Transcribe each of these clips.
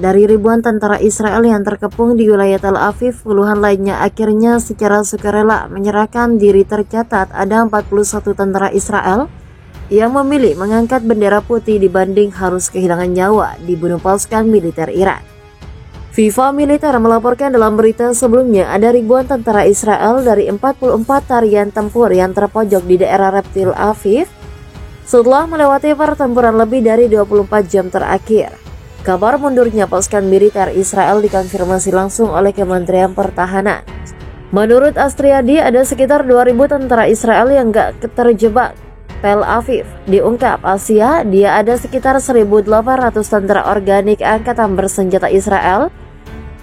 Dari ribuan tentara Israel yang terkepung di wilayah Tel Aviv, puluhan lainnya akhirnya secara sukarela menyerahkan diri. Tercatat ada 41 tentara Israel yang memilih mengangkat bendera putih dibanding harus kehilangan nyawa dibunuh pasukan militer Iran. Viva Militer melaporkan dalam berita sebelumnya ada ribuan tentara Israel dari 44 tarian tempur yang terpojok di daerah Tel Aviv setelah melewati pertempuran lebih dari 24 jam terakhir. Kabar mundurnya pasukan militer Israel dikonfirmasi langsung oleh Kementerian Pertahanan. Menurut Astriadi, ada sekitar 2.000 tentara Israel yang gak terjebak Tel Aviv. Diungkap Asia, dia ada sekitar 1.800 tentara organik angkatan bersenjata Israel,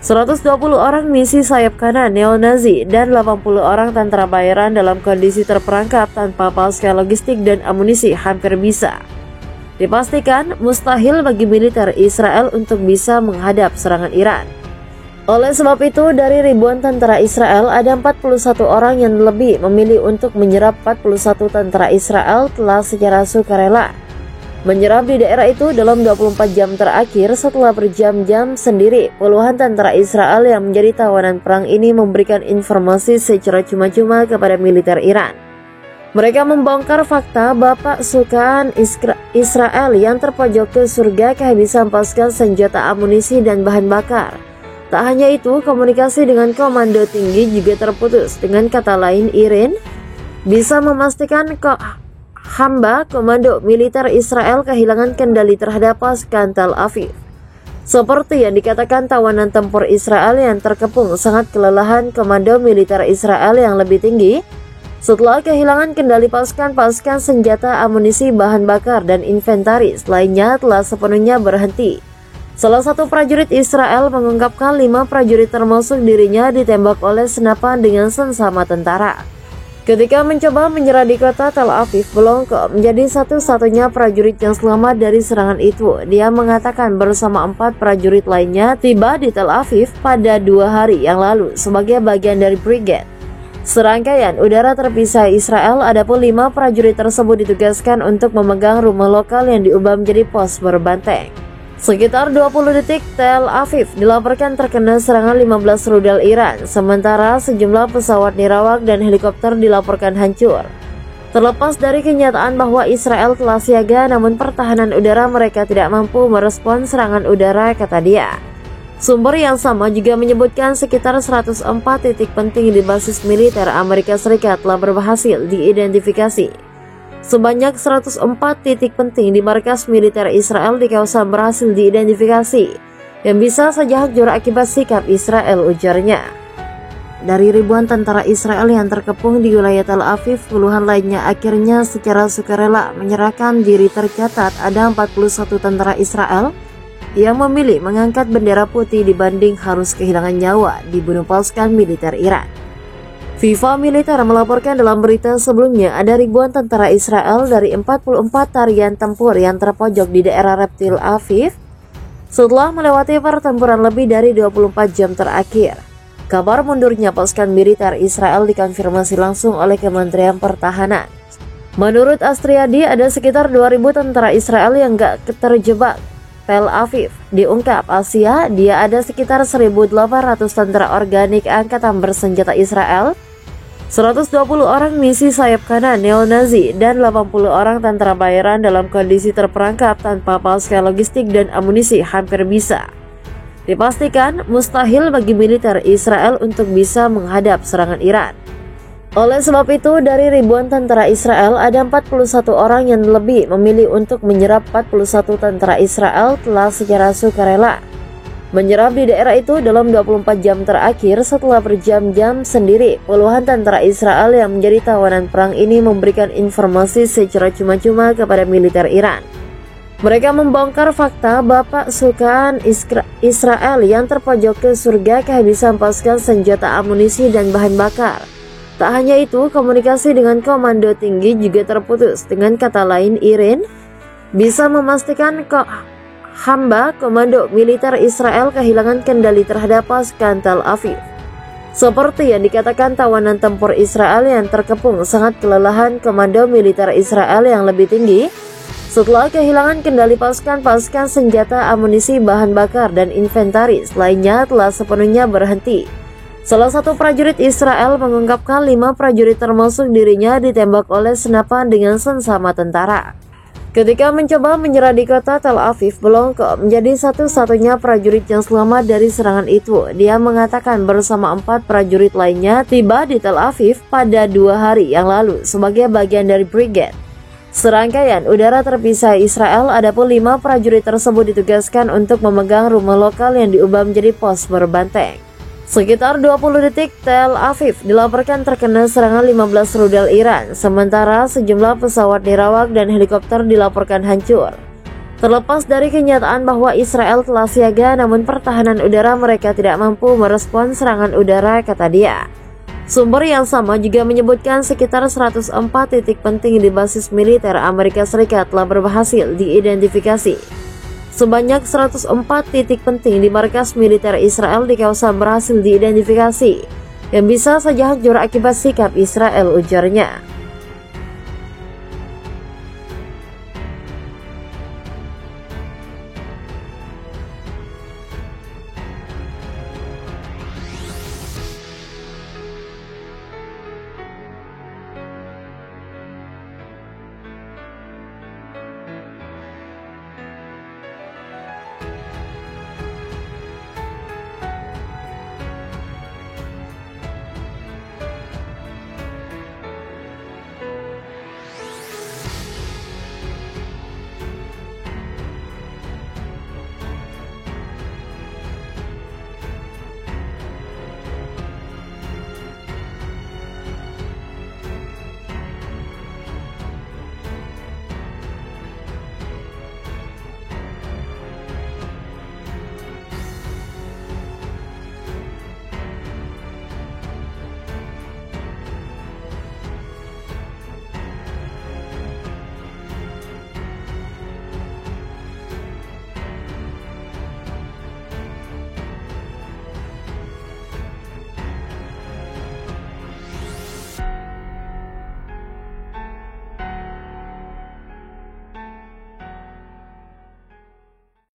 120 orang misi sayap kanan neo-Nazi, dan 80 orang tentara bayaran dalam kondisi terperangkap tanpa pasukan logistik dan amunisi hampir bisa dipastikan mustahil bagi militer Israel untuk bisa menghadap serangan Iran. Oleh sebab itu, dari ribuan tentara Israel, ada 41 orang yang lebih memilih untuk menyerap. 41 tentara Israel telah secara sukarela menyerap di daerah itu dalam 24 jam terakhir. Setelah berjam-jam sendiri, puluhan tentara Israel yang menjadi tawanan perang ini memberikan informasi secara cuma-cuma kepada militer Iran. Mereka membongkar fakta bapak sukaan Israel yang terpojok ke surga kehabisan pasukan senjata, amunisi, dan bahan bakar. Tak hanya itu, komunikasi dengan komando tinggi juga terputus. Dengan kata lain, Iran bisa memastikan hamba komando militer Israel kehilangan kendali terhadap pasukan Tel Aviv. Seperti yang dikatakan tawanan tempur Israel yang terkepung, sangat kelelahan komando militer Israel yang lebih tinggi setelah kehilangan kendali pasukan senjata, amunisi, bahan bakar, dan inventaris lainnya telah sepenuhnya berhenti. Salah satu prajurit Israel mengungkapkan 5 prajurit termasuk dirinya ditembak oleh senapan dengan sesama tentara ketika mencoba menyerah di kota Tel Aviv. Belongko menjadi satu-satunya prajurit yang selamat dari serangan itu. Dia mengatakan bersama 4 prajurit lainnya tiba di Tel Aviv pada 2 hari yang lalu sebagai bagian dari brigade serangkaian udara terpisah Israel. Adapun 5 prajurit tersebut ditugaskan untuk memegang rumah lokal yang diubah menjadi pos berbanteng. Sekitar 20 detik Tel Aviv dilaporkan terkena serangan 15 rudal Iran, sementara sejumlah pesawat nirawak dan helikopter dilaporkan hancur. Terlepas dari kenyataan bahwa Israel telah siaga, namun pertahanan udara mereka tidak mampu merespons serangan udara, kata dia. Sumber yang sama juga menyebutkan sekitar 104 titik penting di basis militer Amerika Serikat telah berhasil diidentifikasi. Sebanyak 104 titik penting di markas militer Israel di kawasan berhasil diidentifikasi, yang bisa saja hancur akibat sikap Israel, ujarnya. Dari ribuan tentara Israel yang terkepung di wilayah Tel Aviv, puluhan lainnya akhirnya secara sukarela menyerahkan diri. Tercatat ada 41 tentara Israel yang memilih mengangkat bendera putih dibanding harus kehilangan nyawa dibunuh pasukan militer Iran. Viva Militer melaporkan dalam berita sebelumnya ada ribuan tentara Israel dari 44 tarian tempur yang terpojok di daerah Tel Aviv setelah melewati pertempuran lebih dari 24 jam terakhir. Kabar mundurnya pasukan militer Israel dikonfirmasi langsung oleh Kementerian Pertahanan. Menurut Astriadi, ada sekitar 2.000 tentara Israel yang gak terjebak Tel Aviv. Diungkap Asia, dia ada sekitar 1.800 tentara organik angkatan bersenjata Israel, 120 orang misi sayap kanan neo-Nazi, dan 80 orang tentara bayaran dalam kondisi terperangkap tanpa pasukan logistik dan amunisi hampir bisa dipastikan mustahil bagi militer Israel untuk bisa menghadap serangan Iran. Oleh sebab itu, dari ribuan tentara Israel, ada 41 orang yang lebih memilih untuk menyerap. 41 tentara Israel telah secara sukarela menyerap di daerah itu dalam 24 jam terakhir. Setelah berjam-jam sendiri, puluhan tentara Israel yang menjadi tawanan perang ini memberikan informasi secara cuma-cuma kepada militer Iran. Mereka membongkar fakta bapak sukaan Israel yang terpojok ke surga kehabisan pasukan senjata, amunisi, dan bahan bakar. Tak hanya itu, komunikasi dengan komando tinggi juga terputus. Dengan kata lain, Iran bisa memastikan hamba komando militer Israel kehilangan kendali terhadap pasukan Tel Aviv. Seperti yang dikatakan tawanan tempur Israel yang terkepung, sangat kelelahan komando militer Israel yang lebih tinggi Setelah kehilangan kendali pasukan senjata, amunisi, bahan bakar, dan inventaris lainnya telah sepenuhnya berhenti. Salah satu prajurit Israel mengungkapkan 5 prajurit termasuk dirinya ditembak oleh senapan dengan sesama tentara. Ketika mencoba menyerah di kota Tel Aviv, Blonko menjadi satu-satunya prajurit yang selamat dari serangan itu. Dia mengatakan bersama 4 prajurit lainnya tiba di Tel Aviv pada 2 hari yang lalu sebagai bagian dari brigade serangkaian udara terpisah Israel. Adapun 5 prajurit tersebut ditugaskan untuk memegang rumah lokal yang diubah menjadi pos berbanteng. Sekitar 20 detik Tel Aviv dilaporkan terkena serangan 15 rudal Iran, sementara sejumlah pesawat nirawak dan helikopter dilaporkan hancur. Terlepas dari kenyataan bahwa Israel telah siaga, namun pertahanan udara mereka tidak mampu merespons serangan udara, kata dia. Sumber yang sama juga menyebutkan sekitar 104 titik penting di basis militer Amerika Serikat telah berhasil diidentifikasi. Sebanyak 104 titik penting di markas militer Israel di kawasan berhasil diidentifikasi, yang bisa saja hancur akibat sikap Israel, ujarnya.